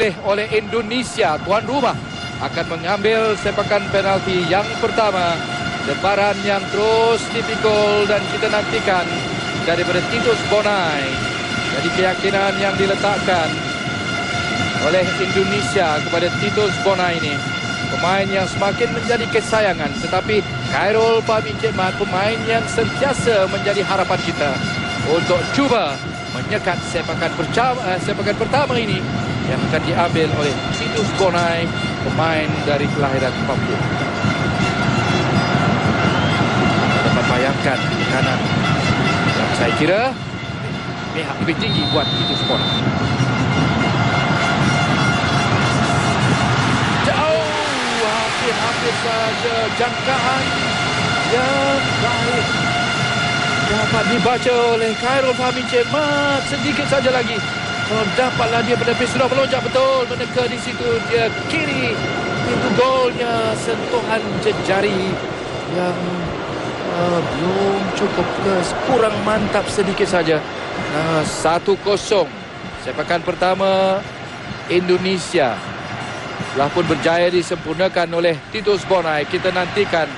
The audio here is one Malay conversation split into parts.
dipilih oleh Indonesia. Tuan rumah akan mengambil sepakan penalti yang pertama. Lebaran yang terus dipikul dan kita nantikan daripada Titus Bonai. Jadi keyakinan yang diletakkan oleh Indonesia kepada Titus Bonai ini, pemain yang semakin menjadi kesayangan. Tetapi Khairul Fahmi Encik Mat, pemain yang sentiasa menjadi harapan kita untuk cuba menyekat sepakan pertama ini yang akan diambil oleh Titus Bonai, pemain dari kelahiran Papua. Dapat bayangkan di kanan yang saya kira pihak lebih tinggi buat Titus Bonai. Hampir saja jangkaan yang baik dapat dibaca oleh Khairul Fahmi Encik Mat. Sedikit saja lagi, kalau dapatlah dia menepis, sudah melonjak betul, meneka di situ dia kiri. Itu golnya, sentuhan jejari yang belum cukup, kurang mantap sedikit saja. 1-0 sepakan pertama Indonesia telah pun berjaya disempurnakan oleh Titus Bonai. Kita nantikan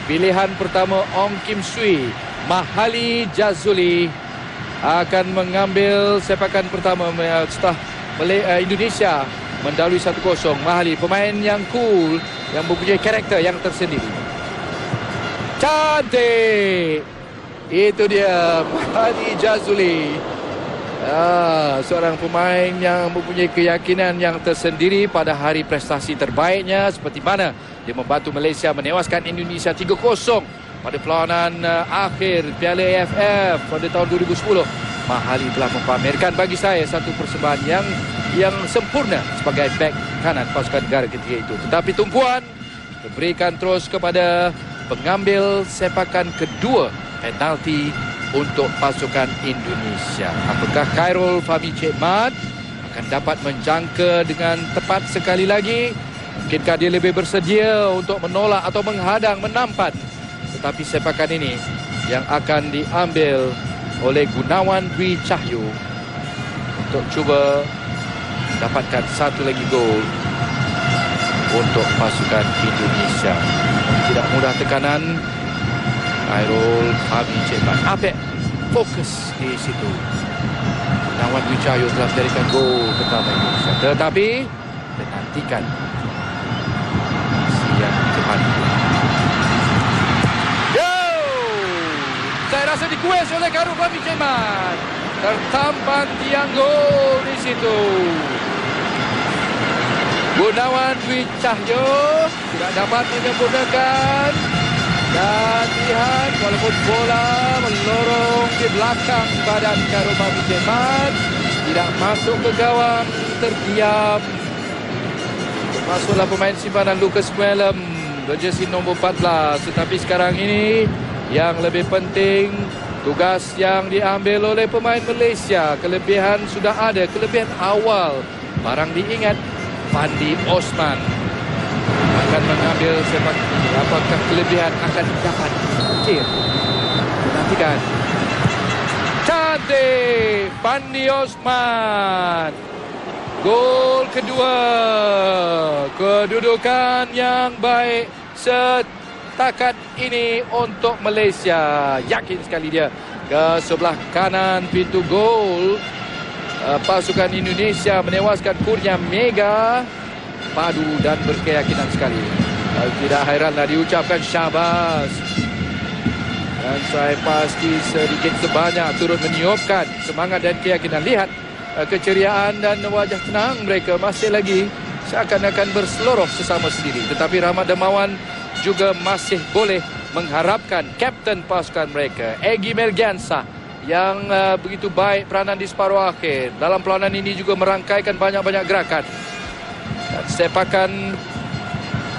pilihan pertama Ong Kim Sui. Mahali Jazuli akan mengambil sepakan pertama setelah Indonesia mendahului 1-0. Mahali, pemain yang cool, yang mempunyai karakter yang tersendiri. Cantik! Itu dia Mahali Jazuli. Seorang pemain yang mempunyai keyakinan yang tersendiri pada hari prestasi terbaiknya, seperti mana dia membantu Malaysia menewaskan Indonesia 3-0 pada perlawanan akhir Piala AFF pada tahun 2010. Mahali telah mempamerkan bagi saya satu persembahan yang sempurna sebagai bek kanan pasukan negara ketika itu. Tetapi tumpuan diberikan terus kepada pengambil sepakan kedua penalti untuk pasukan Indonesia. Apakah Khairul Fahmi Encik Mat akan dapat menjangka dengan tepat sekali lagi? Mungkinkah dia lebih bersedia untuk menolak atau menghadang, menampan? Tetapi sepakan ini yang akan diambil oleh Gunawan Dwi Cahyo untuk cuba dapatkan satu lagi gol untuk pasukan Indonesia. Tidak mudah tekanan. Khairul Fahmi Encik Mat apik fokus di situ. Gunawan Dwi Cahyo telah menjadikan gol pertama Indonesia. Tetapi kita nantikan siap ke depan. Saya rasa dikuas oleh Khairul Fahmi Encik Mat. Tertampan tiang gol di situ. Gunawan Dwi Cahyo tidak dapat menyempurnakan. Dan lihat, walaupun bola melorong di belakang badan Khairul Fahmi Encik Mat, tidak masuk ke gawang, terdiam. Masuklah pemain simpanan Lucas Muelem, berjersey nombor 14. Tetapi sekarang ini yang lebih penting, tugas yang diambil oleh pemain Malaysia. Kelebihan sudah ada, kelebihan awal. Barang diingat, Fandi Osman akan mengambil sepak. Apakah kelebihan akan dapat clear? Nantikan. Cantik Fandi Osman. Gol kedua. Kedudukan yang baik setakat ini untuk Malaysia. Yakin sekali dia ke sebelah kanan pintu gol. Pasukan Indonesia menewaskan Kurnia Mega. Padu dan berkeyakinan sekali. Tidak heranlah diucapkan syabas. Dan saya pasti sedikit sebanyak turut meniupkan semangat dan keyakinan. Lihat keceriaan dan wajah tenang mereka masih lagi seakan-akan berseloroh sesama sendiri. Tetapi Rahmat Darmawan juga masih boleh mengharapkan kapten pasukan mereka, Egy Melgiansa, yang begitu baik peranan di separuh akhir. Dalam perlawanan ini juga merangkaikan banyak-banyak gerakan. Dan sepakan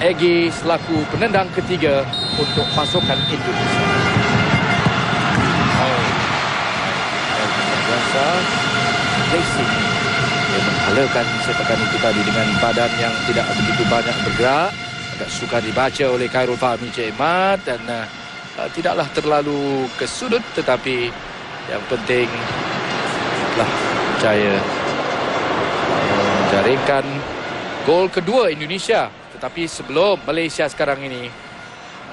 Egy selaku penendang ketiga untuk pasukan Indonesia. Melgiansa racing. Dia menghalakan sepakan itu tadi dengan badan yang tidak begitu banyak bergerak. Agak sukar dibaca oleh Khairul Fahmi Encik Mat dan tidaklah terlalu ke sudut, tetapi yang penting telah percaya Jaringkan gol kedua Indonesia. Tetapi sebelum Malaysia sekarang ini,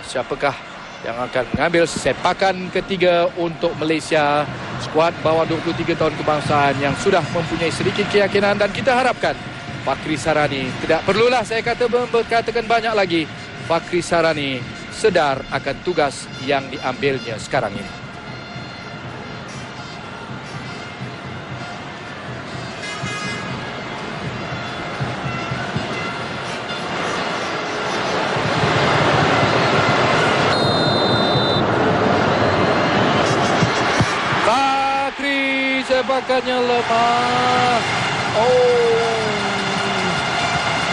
siapakah yang akan mengambil sepakan ketiga untuk Malaysia? Skuad bawah 23 tahun kebangsaan yang sudah mempunyai sedikit keyakinan, dan kita harapkan Fakhri Sarani, tidak perlulah saya katakan banyak lagi, Fakhri Sarani sedar akan tugas yang diambilnya sekarang ini. Fakhri, sepakannya lemah.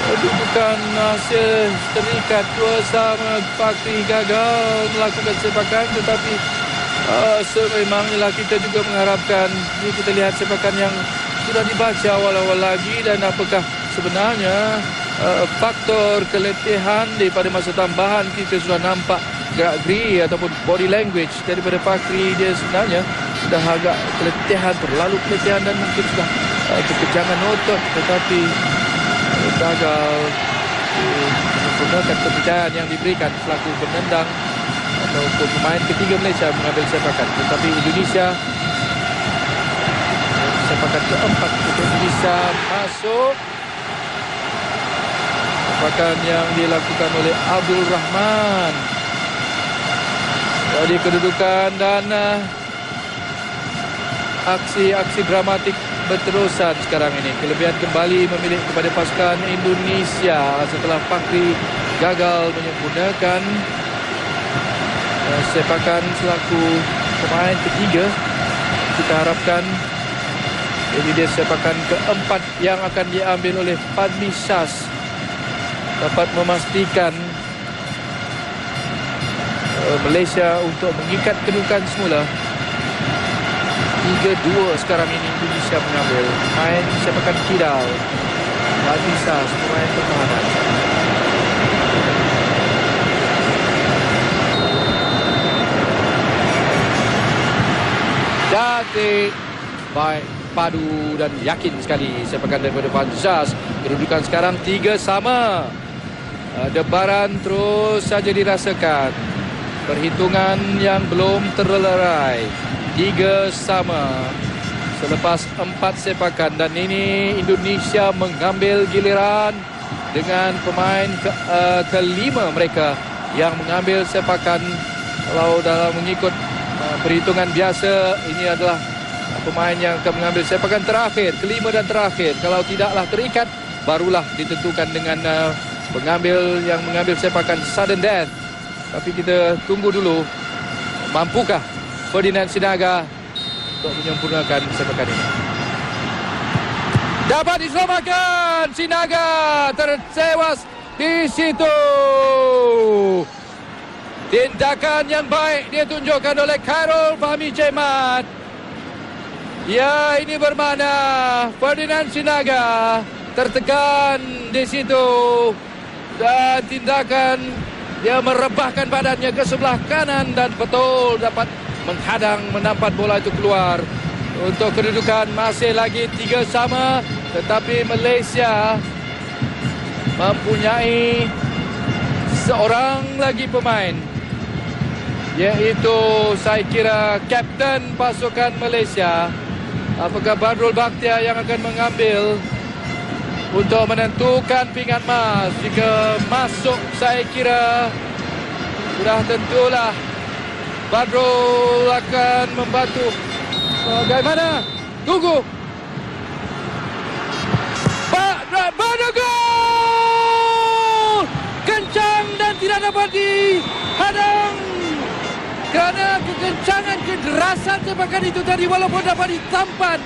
Kedudukan masih terikat 2-2. Fakhri gagal melakukan sepakan, tetapi sememangnya kita juga mengharapkan. Ini kita lihat sepakan yang sudah dibaca awal-awal lagi, dan apakah sebenarnya faktor keletihan daripada masa tambahan. Kita sudah nampak gerak-geri ataupun body language daripada Fakhri. Dia sebenarnya sudah agak keletihan, terlalu keletihan, dan mungkin sudah kekejangan otot, tetapi gagal menggunakan kepercayaan yang diberikan selaku penendang ataupun pemain ketiga Malaysia mengambil sepakan. Tetapi Indonesia, sepakan keempat untuk Indonesia masuk. Sepakan yang dilakukan oleh Abdul Rahman. Jadi kedudukan dan aksi-aksi dramatik berterusan sekarang ini. Kelebihan kembali memilih kepada pasukan Indonesia setelah Fakhri gagal menyempurnakan sepakan selaku pemain ketiga. Kita harapkan ini dia sepakan keempat yang akan diambil oleh Fadli Shaz, dapat memastikan Malaysia untuk mengikat kedudukan semula. 3-2 sekarang ini Indonesia mengambil. Main sepakan kidal. Fadli Shaz, pemain pertahanan. Cantik, baik, padu dan yakin sekali sepakan daripada Fadli Shaz. Kedudukan sekarang 3 sama. Debaran terus saja dirasakan. Perhitungan yang belum terlerai. 3 sama selepas 4 sepakan, dan ini Indonesia mengambil giliran dengan pemain kelima mereka yang mengambil sepakan. Kalau dalam mengikut perhitungan biasa, ini adalah pemain yang akan mengambil sepakan terakhir, kelima dan terakhir. Kalau tidaklah terikat, barulah ditentukan dengan pengambil yang mengambil sepakan sudden death. Tapi kita tunggu dulu, mampukah Ferdinand Sinaga untuk menyempurnakan sepakan ini. Dapat diselamatkan. Sinaga tertewas di situ. Tindakan yang baik ditunjukkan oleh Khairul Fahmi Jemat. Ya, ini bermakna Ferdinand Sinaga tertekan di situ, dan tindakan dia merebahkan badannya ke sebelah kanan dan betul dapat menghadang, menampat bola itu keluar. Untuk kedudukan masih lagi 3 sama, tetapi Malaysia mempunyai seorang lagi pemain, iaitu saya kira kapten pasukan Malaysia. Apakah Badrul Bakhtiar yang akan mengambil untuk menentukan pingat emas? Jika masuk, saya kira sudah tentulah Badrul akan membantu. Bagaimana? Tunggu. Badrul gol! Kencang dan tidak dapat dihadang. Kerana kekencangan, kederasan sepakan itu tadi, walaupun dapat ditampan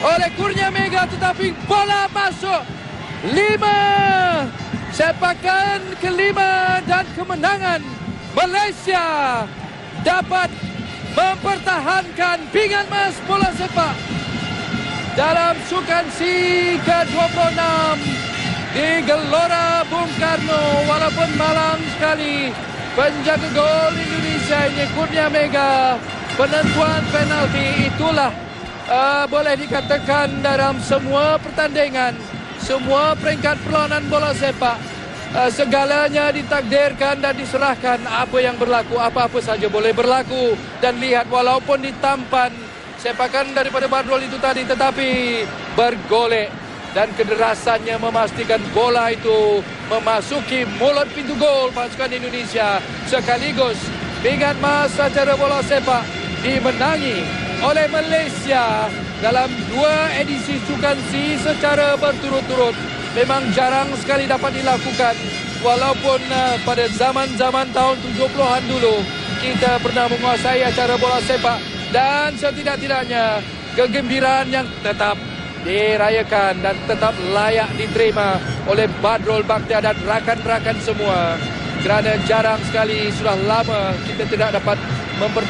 oleh Kurnia Mega, tetapi bola masuk. 5 sepakan kelima dan kemenangan Malaysia dapat mempertahankan pingat emas bola sepak dalam Sukan SEA ke-26 di Gelora Bung Karno. Walaupun malang sekali, penjaga gol Indonesia ini Kurnia Mega, penentuan penalti itulah boleh dikatakan dalam semua pertandingan semua peringkat perlawanan bola sepak, segalanya ditakdirkan dan diserahkan. Apa yang berlaku, apa-apa saja boleh berlaku. Dan lihat, walaupun ditampan sepakan daripada Badrul itu tadi, tetapi bergolek dan kederasannya memastikan bola itu memasuki mulut pintu gol pasukan Indonesia. Sekaligus pingat emas acara bola sepak dimenangi oleh Malaysia dalam 2 edisi Sukan C secara berturut-turut. Memang jarang sekali dapat dilakukan, walaupun pada zaman-zaman tahun 70-an dulu kita pernah menguasai acara bola sepak. Dan setidak-tidaknya kegembiraan yang tetap dirayakan dan tetap layak diterima oleh Badrul Bakhtiar dan rakan-rakan semua, kerana jarang sekali, sudah lama kita tidak dapat mempertahankan